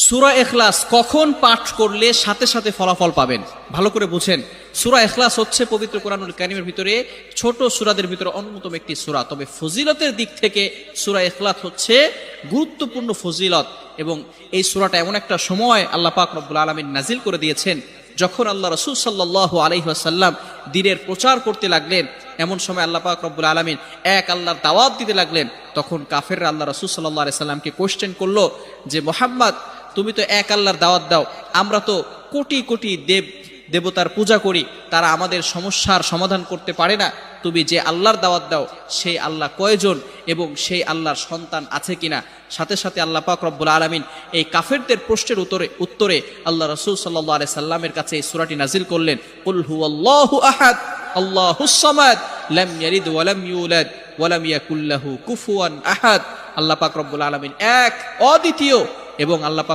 সূরা ইখলাস কখন পাঠ করলে সাথে সাথে ফলাফল পাবেন? ভালো করে বুঝেন, সূরা ইখলাস হচ্ছে পবিত্র কোরআনুল কারীমের ভিতরে ছোট সূরাদের ভিতরে অন্যতম একটি সূরা। তবে ফজিলতের দিক থেকে সূরা ইখলাস হচ্ছে গুরুত্বপূর্ণ ফজিলত, এবং এই সূরাটা এমন একটা সময় আল্লাহ পাক রব্বুল আলামিন নাজিল করে দিয়েছেন যখন আল্লাহ রাসূল সাল্লাল্লাহু আলাইহি ওয়াসাল্লাম দ্বীনের প্রচার করতে লাগলেন। এমন সময় আল্লাহ পাক রব্বুল আলামিন এক আল্লাহর দাওয়াত দিতে লাগলেন। তখন কাফেররা আল্লাহ রাসূল সাল্লাল্লাহু আলাইহি সাল্লামকে কোশ্চেন করলো যে, মুহাম্মদ, তুমি তো এক আল্লাহর দাওয়াত দাও, আমরা তো কোটি কোটি দেবতার পূজা করি, তারা আমাদের সমস্যার সমাধান করতে পারে না। তুমি যে আল্লাহর দাওয়াত দাও সেই আল্লাহ কয়জন এবং সেই আল্লাহর সন্তান আছে কিনা? সাথে সাথে আল্লাহ পাক রব্বুল আলামিন এই কাফেরদের প্রশ্নের উত্তরে আল্লাহ রাসূল সাল্লাল্লাহু আলাইহি সাল্লামের কাছে এই সূরাটি নাজিল করলেন, কুল হুয়াল্লাহু আহাদ আল্লাহুস সামাদ লাম ইয়ালিদ ওয়া লাম ইউলাদ ওয়া লাম ইয়াকুল লাহু কুফুয়ান আহাদ। আল্লাহ পাক রব্বুল আলামিন এক, অদ্বিতীয়, এবং আল্লাহ পাক